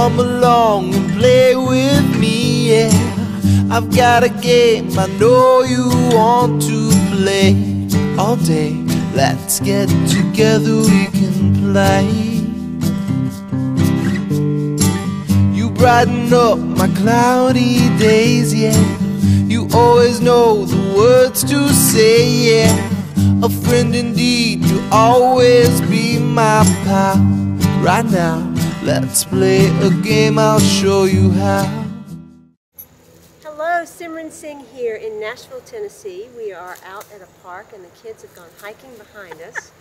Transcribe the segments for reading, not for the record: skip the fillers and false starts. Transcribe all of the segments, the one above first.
come along and play with me, yeah. I've got a game I know you want to play all day. Let's get together, we can play. You brighten up my cloudy days, yeah. You always know the words to say, yeah. A friend indeed, you'll always be my pal. Right now, let's play a game, I'll show you how. Hello, Simran Singh here in Nashville, Tennessee. We are out at a park and the kids have gone hiking behind us.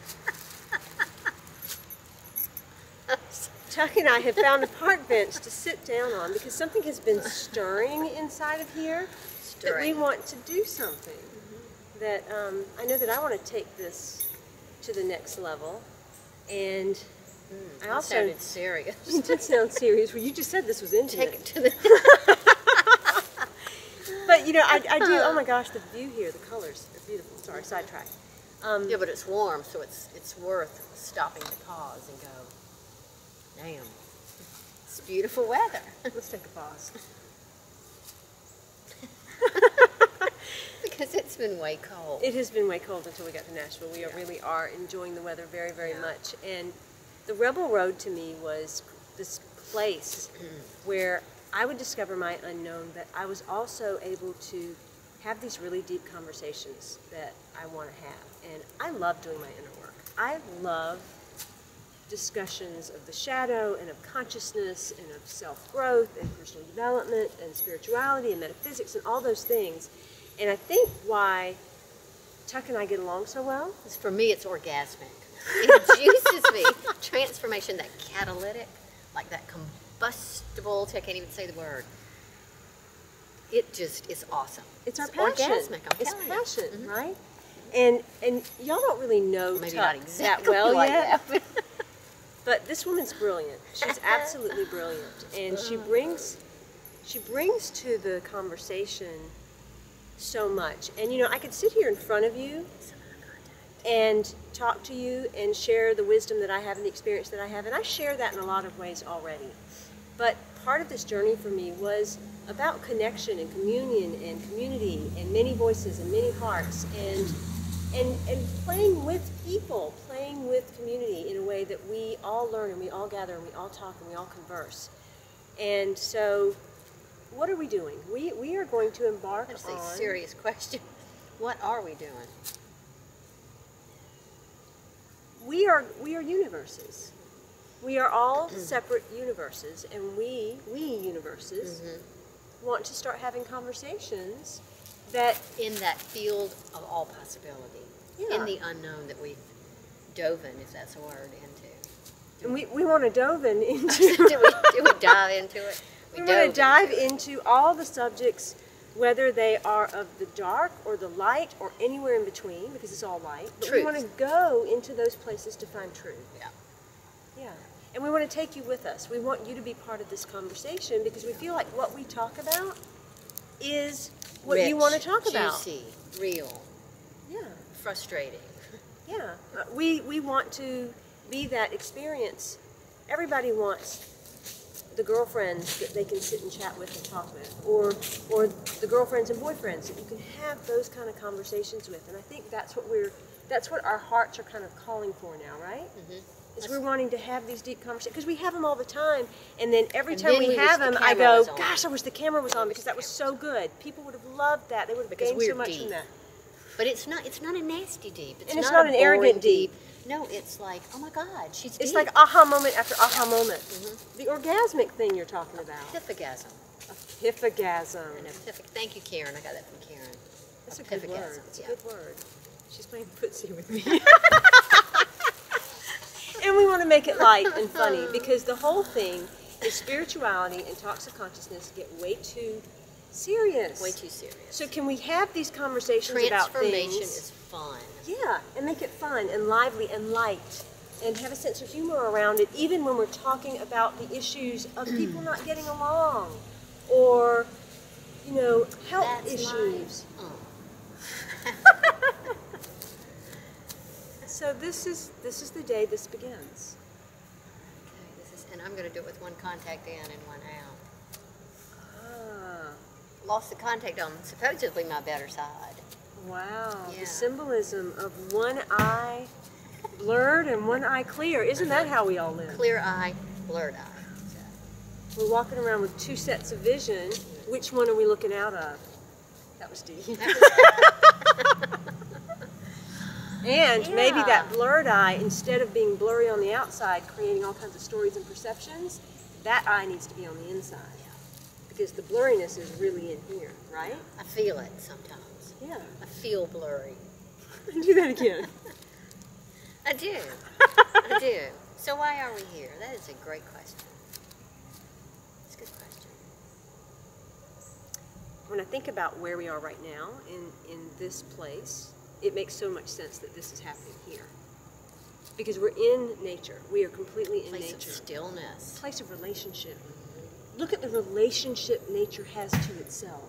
Chuck and I have found a park bench to sit down on because something has been stirring inside of here that we want to do something. That I know that I want to take this to the next level, and I also sounded serious. It did sound serious. Well, you just said this was intimate. Take it to the But you know, I do. Oh my gosh, the view here, the colors are beautiful. Sorry, sidetrack. yeah, but it's warm, so it's worth stopping to pause and go, damn, it's beautiful weather. Let's take a pause. Because it's been way cold. It has been way cold until we got to Nashville. We really are enjoying the weather very, very much. And the Rebel Road to me was this place where I would discover my unknown, but I was also able to have these really deep conversations that I want to have. And I love doing my inner work. I love discussions of the shadow and of consciousness and of self-growth and personal development and spirituality and metaphysics and all those things. And I think why Chuck and I get along so well is, for me, it's orgasmic. It juices me. Transformation, that catalytic, like that combustible, I can't even say the word. It just is awesome. It's our passion. Orgasmic, I'm it's telling you. passion, right? And y'all don't really know Maybe Chuck not exactly that well like yet. that. But this woman's brilliant. She's absolutely brilliant. And she brings to the conversation so much. And you know, I could sit here in front of you and talk to you and share the wisdom that I have and the experience that I have, and I share that in a lot of ways already. But part of this journey for me was about connection and communion and community and many voices and many hearts and playing with people, playing with community in a way that we all learn and we all gather and we all talk and we all converse. And so what are we doing? We are going to embark That's on... a serious question. What are we doing? We are universes. We are all separate universes, and we universes want to start having conversations that... In that field of all possibility. Yeah. In the unknown that we've dove in, if that's a word, into. And we want to dove into... do we dive into it? We want to dive into all the subjects, whether they are of the dark or the light or anywhere in between, because it's all light. But we want to go into those places to find truth. Yeah. Yeah. And we want to take you with us. We want you to be part of this conversation because we feel like what we talk about is what Rich, you want to talk about. Juicy, real. Yeah. Frustrating. Yeah. We want to be that experience. Everybody wants the girlfriends that they can sit and chat with and talk with, or the girlfriends and boyfriends that you can have those kind of conversations with. And I think that's what our hearts are kind of calling for now, right? Is we're wanting to have these deep conversations because we have them all the time, and then every time we have them, I go, gosh, I wish the camera was on because that was so good. People would have loved that. They would have gained so much from that. But it's not a nasty deep. It's not an arrogant deep. No, it's like, oh my God, she's deep. It's like aha moment after aha moment. The orgasmic thing you're talking about. Epiphagasm. Epiphagasm. Thank you, Karen. I got that from Karen. That's a good word. It's a good word. She's playing footsie with me. And we want to make it light and funny because the whole thing is spirituality and talks of consciousness get way too serious. Way too serious. So can we have these conversations about things? Transformation is fun. Yeah, and make it fun and lively and light and have a sense of humor around it, even when we're talking about the issues of people not getting along or, you know, health issues. So this is the day this begins. Okay, this is and I'm going to do it with one contact in and one out. Ah, Lost the contact on supposedly my better side. wow. Yeah. The symbolism of one eye blurred and one eye clear. Isn't that how we all live? Clear eye, blurred eye. So, We're walking around with two sets of vision. Which one are we looking out of? That was deep. And maybe Yeah. that blurred eye, instead of being blurry on the outside, creating all kinds of stories and perceptions, that eye needs to be on the inside. Because the blurriness is really in here, right? I feel it sometimes. Yeah. I feel blurry. Do that again. I do. I do. So why are we here? That is a great question. It's a good question. When I think about where we are right now in this place, it makes so much sense that this is happening here. Because we're in nature. We are completely in Place nature. of stillness. Place of relationship. Look at the relationship nature has to itself.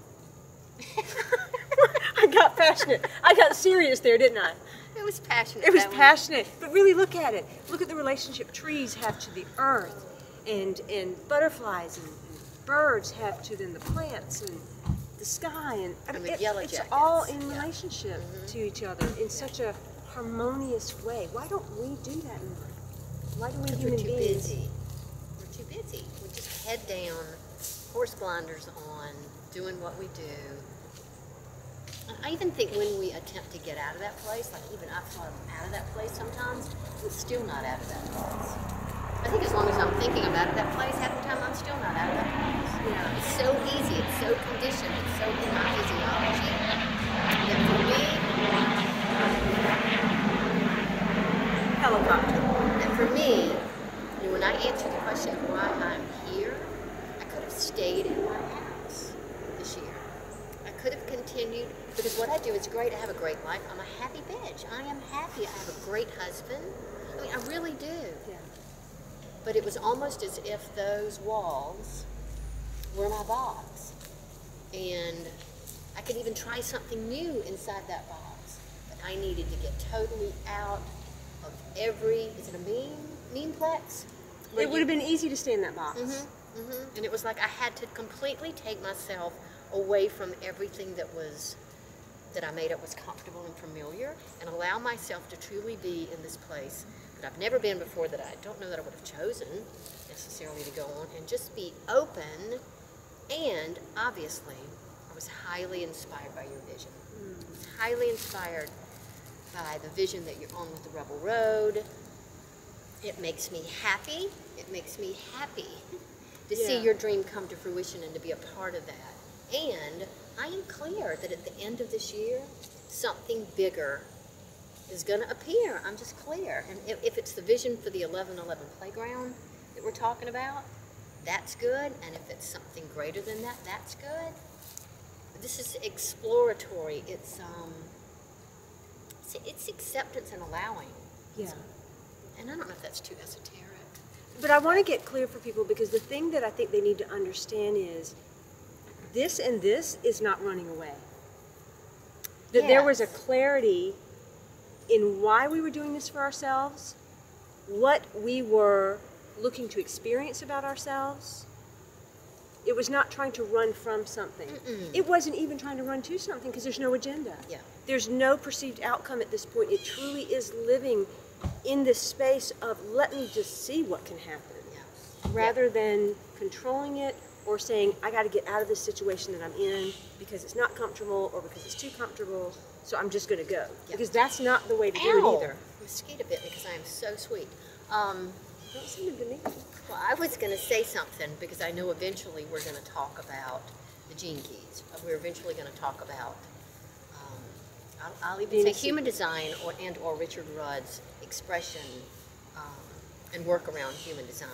I got passionate. I got serious there, didn't I? It was passionate. It was that one. passionate. But really look at it. Look at the relationship trees have to the earth, and butterflies and birds have to then the plants and the sky, and I And mean, the yellow it's jackets. all in Yeah. relationship to each other in such a harmonious way. Why don't we do that more? Why do we We're human too beings? busy. We're too busy. We're just head down, horse blinders on, doing what we do. And I even think when we attempt to get out of that place, like even I've thought I'm out of that place sometimes, we're still not out of that place. I think as long as I'm thinking about that place, half the time I'm still not out of that place. Yeah. It's so easy, it's so conditioned, it's so in my physiology that for me, Helicopter. that for me, you know, when I answer the question of why I'm here, I could have stayed in my house this year. I could have continued, because what I do is great. I have a great life. I'm a happy bitch. I am happy. I have a great husband. I mean, I really do. Yeah. But it was almost as if those walls were my box. And I could even try something new inside that box. But I needed to get totally out of every, is it a meanplex? It would have been easy to stay in that box. And it was like I had to completely take myself away from everything that I made up was comfortable and familiar, and allow myself to truly be in this place that I've never been before, that I don't know that I would have chosen necessarily to go on, and just be open. And obviously, I was highly inspired by your vision. I was highly inspired by the vision that you're on with the Rebel Road. It makes me happy. It makes me happy to see Yeah. your dream come to fruition and to be a part of that. And I am clear that at the end of this year, something bigger is going to appear. I'm just clear. And if it's the vision for the 1111 playground that we're talking about, that's good. And if it's something greater than that, that's good. But this is exploratory. It's acceptance and allowing. Yeah. And I don't know if that's too esoteric. But I want to get clear for people, because the thing that I think they need to understand is this and this is not running away. That there was a Yes. clarity in why we were doing this for ourselves, what we were looking to experience about ourselves. It was not trying to run from something. It wasn't even trying to run to something, because there's no agenda. Yeah. There's no perceived outcome at this point. It truly is living in this space of, let me just see what can happen, rather than controlling it or saying, I got to get out of this situation that I'm in because it's not comfortable or because it's too comfortable, so I'm just going to go. Because that's not the way to do it either. Mosquito bit me because I am so sweet. Don't seem to be me. Well, I was going to say something because I know eventually we're going to talk about the gene keys. We're eventually going to talk about, I'll even say human design or Richard Rudd's expression and work around human design.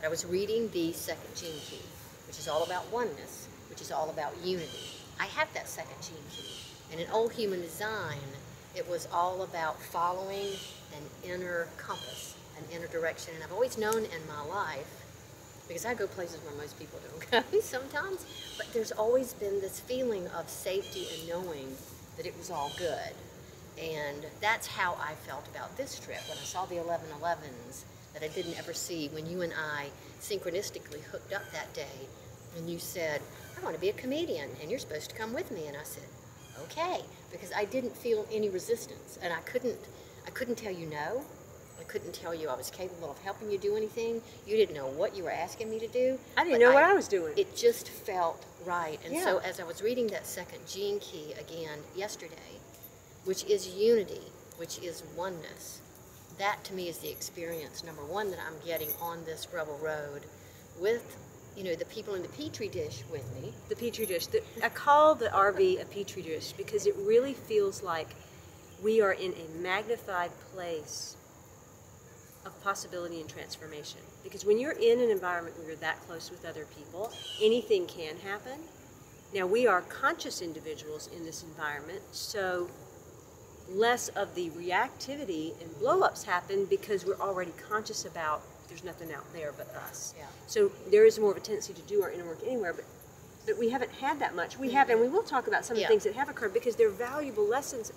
But I was reading the second gene key, which is all about oneness, which is all about unity. I have that second gene key. And in old human design, it was all about following an inner compass, an inner direction. And I've always known in my life, because I go places where most people don't go sometimes, but there's always been this feeling of safety and knowing that it was all good. And that's how I felt about this trip when I saw the 1111s that I didn't ever see when you and I synchronistically hooked up that day, and you said, I want to be a comedian, and you're supposed to come with me. And I said, okay, because I didn't feel any resistance, and I couldn't tell you no. I couldn't tell you I was capable of helping you do anything. You didn't know what you were asking me to do. I didn't know what I was doing. It just felt right. And Yeah. so as I was reading that second gene key again yesterday, which is unity, which is oneness, that to me is the experience, number one, that I'm getting on this Rebel Road with, you know, the people in the Petri dish with me. The Petri dish. I call the RV a Petri dish because it really feels like we are in a magnified place of possibility and transformation. Because when you're in an environment where you're that close with other people, anything can happen. Now, we are conscious individuals in this environment, so less of the reactivity and blow-ups happen because we're already conscious about there's nothing out there but us. Yeah. So there is more of a tendency to do our inner work anywhere, but we haven't had that much. We have, and we will talk about some of the things that have occurred because they're valuable lessons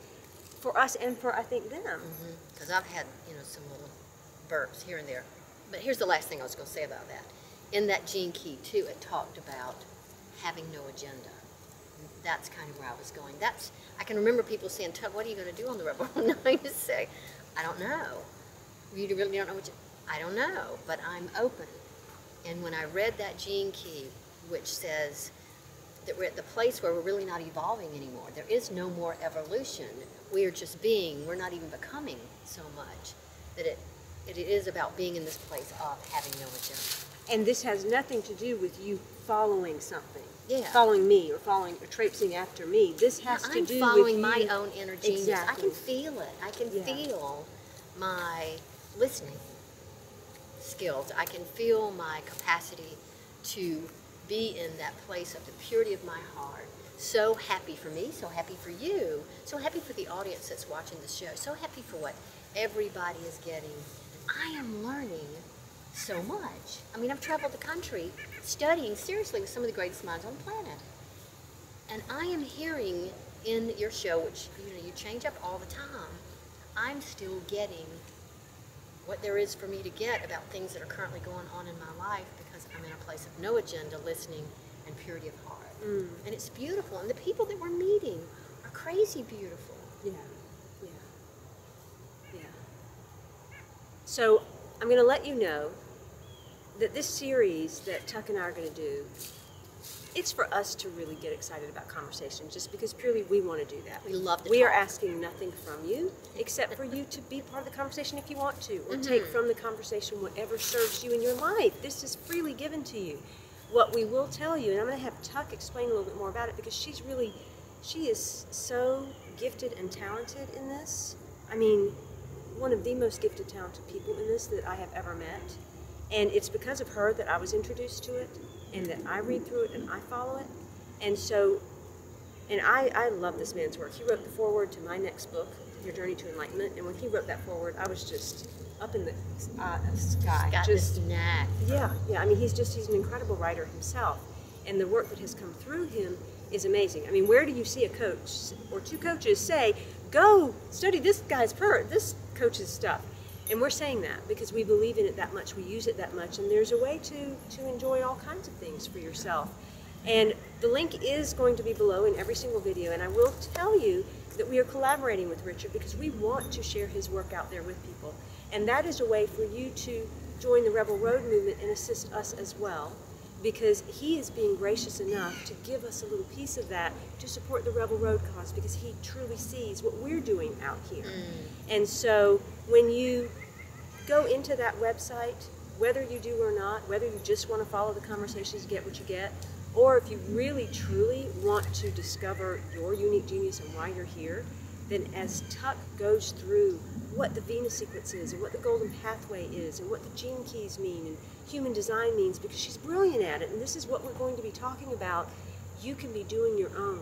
for us and for, I think, them. Because I've had, you know, some little burps here and there. But here's the last thing I was going to say about that. In that gene key, too, it talked about having no agenda. That's kind of where I was going. I can remember people saying, Tug, what are you going to do on the Rebel? And I just say, I don't know. You really don't know what I don't know, but I'm open. And when I read that gene key, which says that we're at the place where we're really not evolving anymore. There is no more evolution. We are just being. We're not even becoming so much. That it is about being in this place of having no agenda. And this has nothing to do with you following something. Yeah. Following me or traipsing after me. This has to do with I'm following you. my own inner genius. Exactly. I can feel it. I can feel my listening skills. I can feel my capacity to be in that place of the purity of my heart. So happy for me, so happy for you, so happy for the audience that's watching the show, so happy for what everybody is getting. I am learning so much. I mean, I've traveled the country studying seriously with some of the greatest minds on the planet. And I am hearing in your show, which you change up all the time, I'm still getting what there is for me to get about things that are currently going on in my life because I'm in a place of no agenda, listening, and purity of heart. And it's beautiful. And the people that we're meeting are crazy beautiful. Yeah. So I'm going to let you know that this series that Tuck and I are going to do, it's for us to really get excited about conversation, just because purely we want to do that. We love to We are talk. asking nothing from you except for you to be part of the conversation if you want to, or take from the conversation whatever serves you in your life. This is freely given to you. What we will tell you, and I'm going to have Tuck explain a little bit more about it because she is so gifted and talented in this. I mean, one of the most gifted, talented people in this that I have ever met. And it's because of her that I was introduced to it, and that I read through it and I follow it. And so, and I love this man's work. He wrote the foreword to my next book, Your Journey to Enlightenment, and when he wrote that foreword, I was just up in the sky. Got just this knack. Yeah. I mean, he's an incredible writer himself, and the work that has come through him is amazing. I mean, where do you see a coach or two coaches say, go study this this coach's stuff? And we're saying that because we believe in it that much, we use it that much, and there's a way to enjoy all kinds of things for yourself. And the link is going to be below in every single video, and I will tell you that we are collaborating with Richard because we want to share his work out there with people. And that is a way for you to join the Rebel Road movement and assist us as well, because he is being gracious enough to give us a little piece of that to support the Rebel Road cause, because he truly sees what we're doing out here. And so when you go into that website, whether you do or not, whether you just want to follow the conversations, get what you get, or if you really truly want to discover your unique genius and why you're here, then as Tuck goes through what the Venus sequence is and what the golden pathway is and what the gene keys mean and human design means, because she's brilliant at it, and this is what we're going to be talking about, you can be doing your own.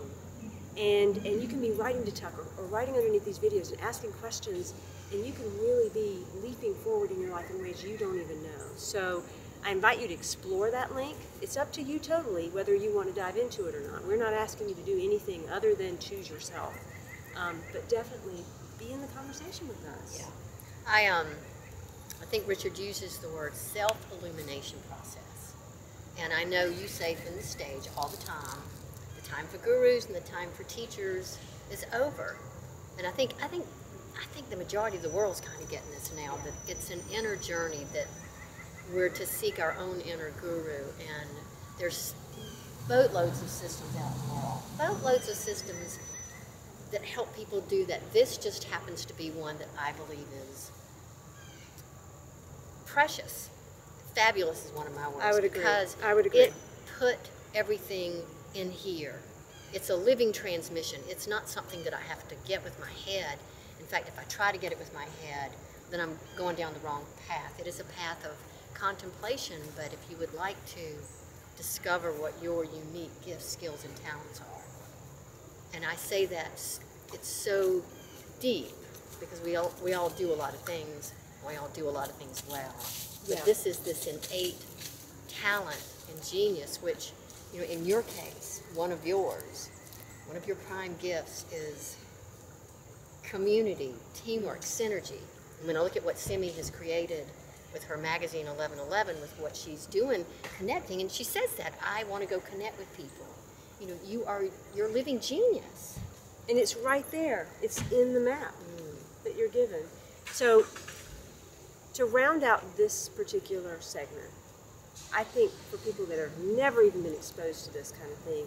And you can be writing to Tuck or writing underneath these videos and asking questions, and you can really be leaping forward in your life in ways you don't even know. So I invite you to explore that link. It's up to you totally whether you want to dive into it or not. We're not asking you to do anything other than choose yourself. But definitely be in the conversation with us. Yeah. I think Richard uses the word self-illumination process. And I know you say from the stage all the time for gurus and the time for teachers is over. And I think the majority of the world's kind of getting this now, that it's an inner journey, that we're to seek our own inner guru. And there's boatloads of systems out in the world, boatloads of systems that help people do that. This just happens to be one that I believe is precious. Fabulous is one of my words. I would agree. Because I would agree. it put everything in here. It's a living transmission. It's not something that I have to get with my head. In fact, if I try to get it with my head, then I'm going down the wrong path. It is a path of contemplation, but if you would like to discover what your unique gifts, skills, and talents are. And I say that it's so deep because we all do a lot of things. We all do a lot of things well. But Yeah. this is this innate talent and genius, which, you know, in your case, one of your prime gifts is community, teamwork, synergy. I mean, I look at what Simi has created with her magazine 1111, with what she's doing, connecting, and she says that, I want to go connect with people. You know, you're living genius. And it's right there. It's in the map that you're given. So, to round out this particular segment, I think for people that have never even been exposed to this kind of thing,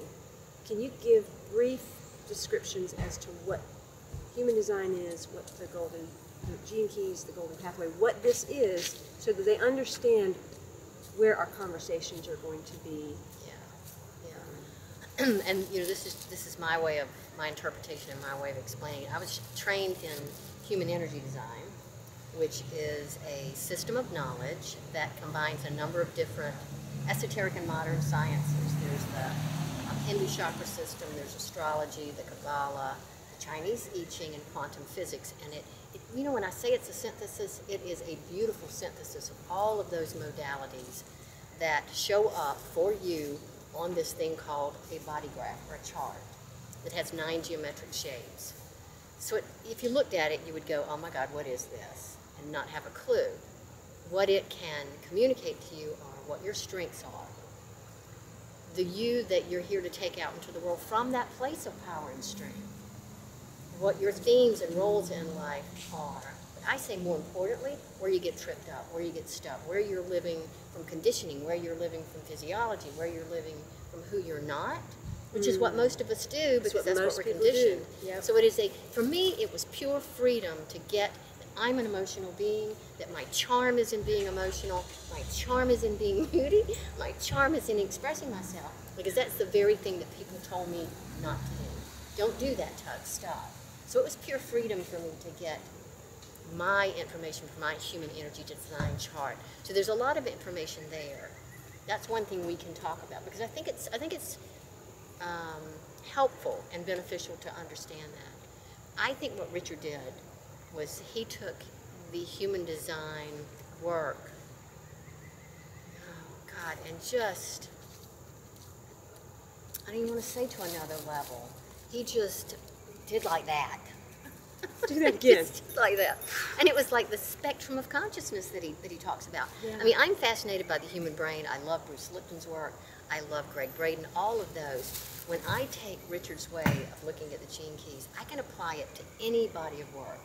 can you give brief descriptions as to what human design is, what the gene keys, the golden pathway, what this is, so that they understand where our conversations are going to be? Yeah. And you know, this is my interpretation and my way of explaining it. I was trained in human energy design, which is a system of knowledge that combines a number of different esoteric and modern sciences. There's the Hindu chakra system, there's astrology, the Kabbalah, the Chinese I Ching, and quantum physics. And it, you know, when I say it's a synthesis, it is a beautiful synthesis of all of those modalities that show up for you on this thing called a body graph, or a chart, that has 9 geometric shapes. So if you looked at it, you would go, oh my God, what is this? And not have a clue. What it can communicate to you are what your strengths are. The you that you're here to take out into the world from that place of power and strength. What your themes and roles in life are. But I say more importantly, where you get tripped up, where you get stuck, where you're living from conditioning, where you're living from physiology, where you're living from who you're not, which is what most of us do, because that's what we're conditioned. Yep. So it is for me, it was pure freedom to get that I'm an emotional being, that my charm is in being emotional, my charm is in being moody, my charm is in expressing myself, because that's the very thing that people told me not to do. Don't do that, Tug, stop. So it was pure freedom for me to get my information from my human energy design chart. So there's a lot of information there. That's one thing we can talk about, because I think it's helpful and beneficial to understand that. I think what Richard did was he took the human design work, oh God, and just, I don't even want to say to another level. He just did like that. Do that again. Just like that. And it was like the spectrum of consciousness that he talks about. Yeah. I mean, I'm fascinated by the human brain. I love Bruce Lipton's work. I love Greg Braden, all of those. When I take Richard's way of looking at the gene keys, I can apply it to any body of work.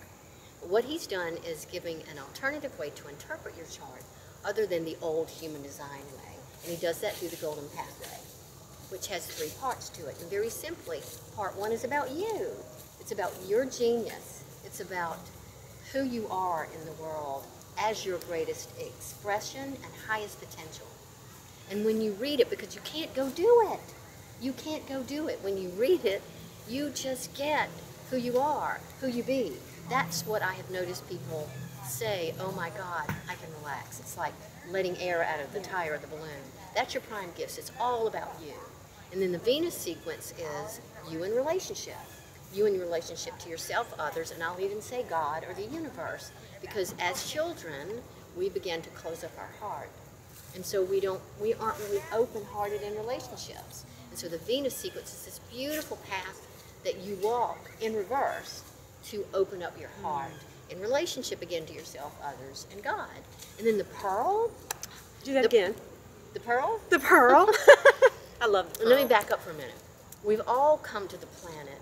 But what he's done is giving an alternative way to interpret your chart other than the old human design way. And he does that through the golden pathway, which has 3 parts to it. And very simply, part 1 is about you. It's about your genius. It's about who you are in the world as your greatest expression and highest potential. And when you read it, because you can't go do it. You can't go do it. When you read it, you just get who you are, who you be. That's what I have noticed people say, oh my God, I can relax. It's like letting air out of the tire of the balloon. That's your prime gifts. It's all about you. And then the Venus sequence is you in relationship. You in relationship to yourself, others, and I'll even say God or the universe. Because as children, we begin to close up our heart. And so we aren't really open-hearted in relationships. And so the Venus sequence is this beautiful path that you walk in reverse to open up your heart in relationship again to yourself, others, and God. And then the pearl. Do that again. The pearl? The pearl. I love the pearl. Let me back up for a minute. We've all come to the planet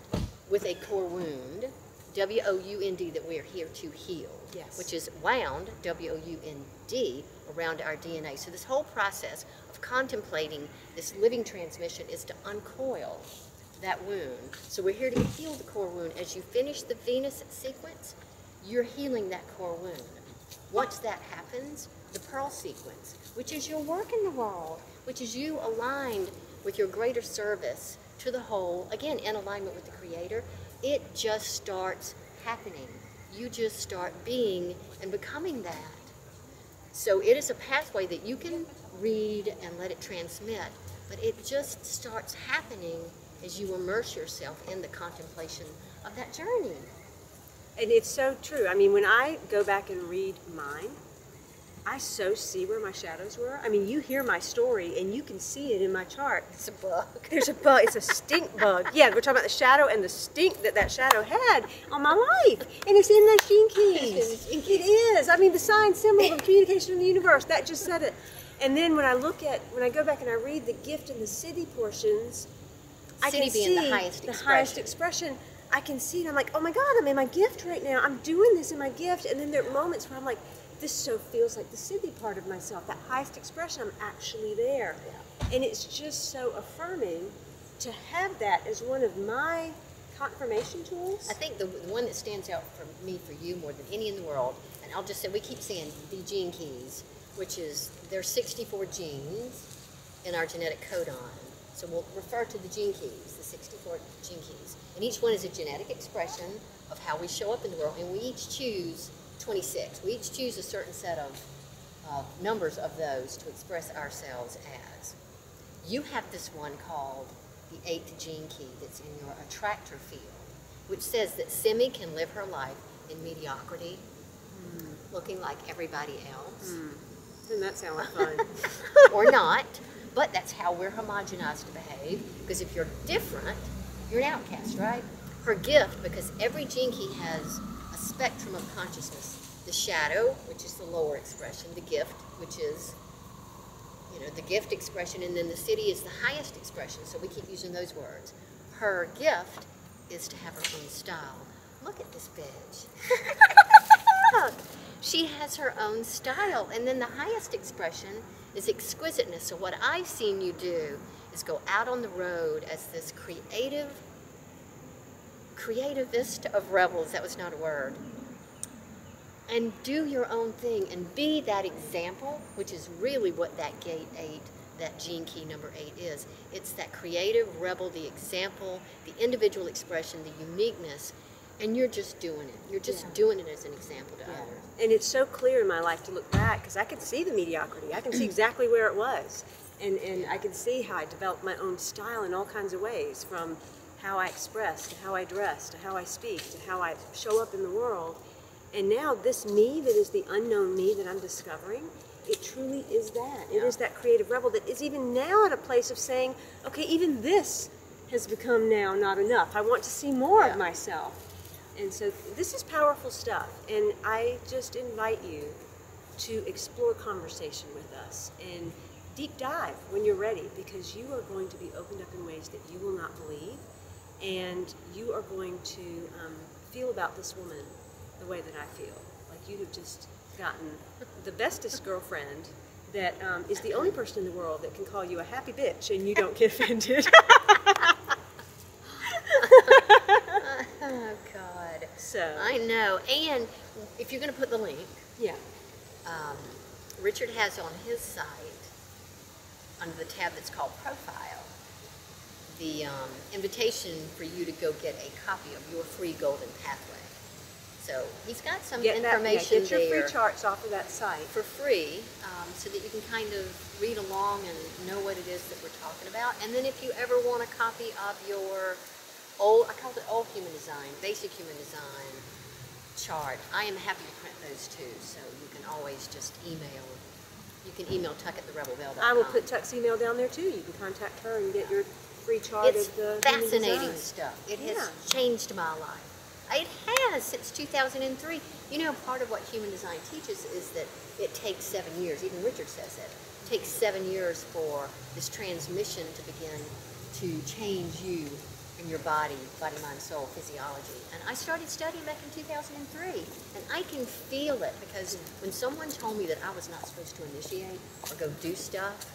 with a core wound, W-O-U-N-D, that we are here to heal, Yes. which is wound, W-O-U-N-D, around our DNA. So this whole process of contemplating this living transmission is to uncoil that wound. So we're here to heal the core wound. As you finish the Venus sequence, you're healing that core wound. Once that happens, the pearl sequence, which is your work in the world, which is you aligned with your greater service to the whole, again, in alignment with the Creator, it just starts happening. You just start being and becoming that. So it is a pathway that you can read and let it transmit, but it just starts happening as you immerse yourself in the contemplation of that journey. And it's so true. I mean, when I go back and read mine, I so see where my shadows were. I mean, you hear my story and you can see it in my chart. It's a bug. There's a bug. It's a stink bug. Yeah, we're talking about the shadow and the stink that that shadow had on my life. And it's in those gene keys. It is. I mean, the sign, symbol of communication in the universe, that just said it. And then when I go back and I read the gift and the city portions, I can see the highest expression. I can see it. I'm like, oh my God, I'm in my gift right now. I'm doing this in my gift. And then there are moments where I'm like, this so feels like the Siddhi part of myself, that highest expression. I'm actually there. Yeah. And it's just so affirming to have that as one of my confirmation tools. I think the one that stands out for me, for you, more than any in the world, and I'll just say, we keep saying the gene keys, which is, there's 64 genes in our genetic codon. So we'll refer to the gene keys, the 64 gene keys. And each one is a genetic expression of how we show up in the world, and we each choose 26. We each choose a certain set of numbers of those to express ourselves as. You have this one called the 8th gene key that's in your attractor field, which says that Simi can live her life in mediocrity, looking like everybody else. Doesn't that sound like fun? Or not, but that's how we're homogenized to behave, because if you're different, you're an outcast, right? Her gift, because every gene key has a spectrum of consciousness. The shadow, which is the lower expression, the gift, which is, the gift expression, and then the Siddhi is the highest expression, so we keep using those words. Her gift is to have her own style. Look at this bitch. Look, she has her own style, and then the highest expression is exquisiteness. So what I've seen you do is go out on the road as this creativist of rebels. That was not a word. And do your own thing and be that example, which is really what that gate 8, that gene key number 8 is. It's that creative rebel, the example, the individual expression, the uniqueness, and you're just doing it. You're just doing it as an example to others. And it's so clear in my life to look back, because I could see the mediocrity. I can see exactly where it was. And I can see how I developed my own style in all kinds of ways, from how I express, to how I dress, to how I speak, to how I show up in the world. And now this me that is the unknown me that I'm discovering, it truly is that. It is that creative rebel that is even now at a place of saying, okay, even this has become now not enough. I want to see more of myself. And so this is powerful stuff. And I just invite you to explore conversation with us and deep dive when you're ready, because you are going to be opened up in ways that you will not believe. And you are going to feel about this woman the way that I feel. Like you have just gotten the bestest girlfriend that is the only person in the world that can call you a happy bitch and you don't get offended. Oh, God. So I know. And if you're going to put the link, Richard has on his site, under the tab that's called Profile, the invitation for you to go get a copy of your free Golden Pathway. So he's got some information get your there free charts off of that site for free, so that you can kind of read along and know what it is that we're talking about. And then if you ever want a copy of your old, I called it old human design, basic human design chart, I am happy to print those too. So you can always just email. You can email Tuck@therebelbell.com. I will put Tuck's email down there too. You can contact her and get your free chart It's of the fascinating human design. stuff. It has changed my life. It has since 2003. You know, part of what human design teaches is that it takes 7 years. Even Richard says it. It takes 7 years for this transmission to begin to change you in your body, mind, soul, physiology. And I started studying back in 2003, and I can feel it because when someone told me that I was not supposed to initiate or go do stuff,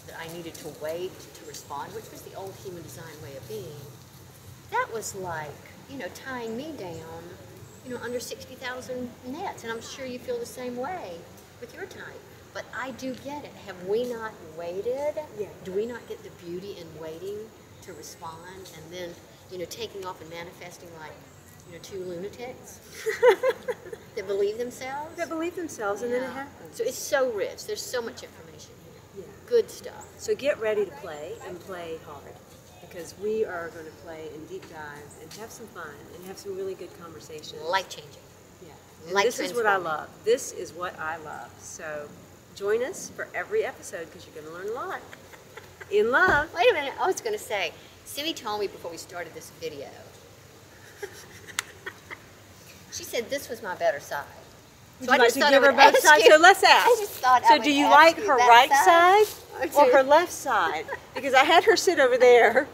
that I needed to wait to respond, which was the old human design way of being, that was like, you know, tying me down, you know, under 60,000 nets. And I'm sure you feel the same way with your type. But I do get it. Have we not waited? Yeah. Do we not get the beauty in waiting to respond and then, you know, taking off and manifesting like, you know, 2 lunatics that believe themselves? That believe themselves, and then it happens. So it's so rich. There's so much information here. Yeah. Good stuff. So get ready to play, and play hard, because we are going to play and deep dive and have some fun and have some really good conversations. Life-changing. Yeah. And Life this is what I transforming. love. This is what I love. So join us for every episode, because you're going to learn a lot. In love. Wait a minute. I was going to say, Simi told me before we started this video, she said this was my better side. Would you like to give her both sides? So let's ask. I just thought I So would do you ask like you her that right side or Or her left side? Because I had her sit over there,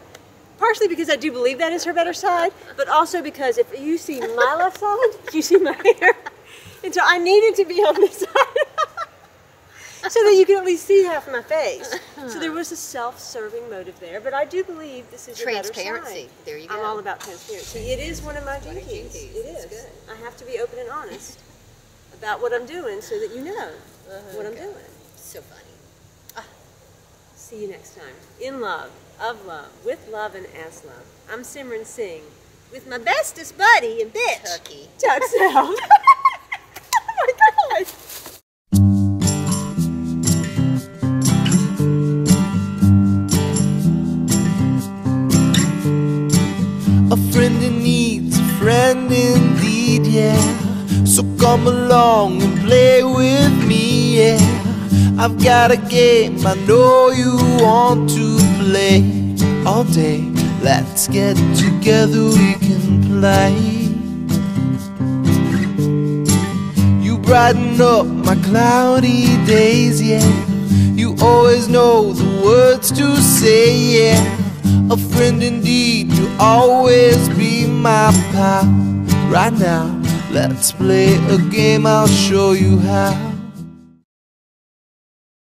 partially because I do believe that is her better side, but also because if you see my left side, you see my hair. And so I needed to be on this side so that you can at least see half my face. So there was a self-serving motive there, but I do believe this is your better Transparency. side. There you go. I'm all about transparency. It is one of my One of your duties. duties. It is. That's good. I have to be open and honest about what I'm doing so that you know what I'm Okay. doing. So funny. See you next time. In love, of love, with love, and as love. I'm Simran Singh with my bestest buddy and bitch, Tucky. Tuck South. Oh my God. A friend in need's a friend indeed, yeah. So come along and play with me, yeah. I've got a game I know you want to play all day. Let's get together, we can play. You brighten up my cloudy days, yeah. You always know the words to say, yeah. A friend indeed, you'll always be my pal. Right now, let's play a game, I'll show you how.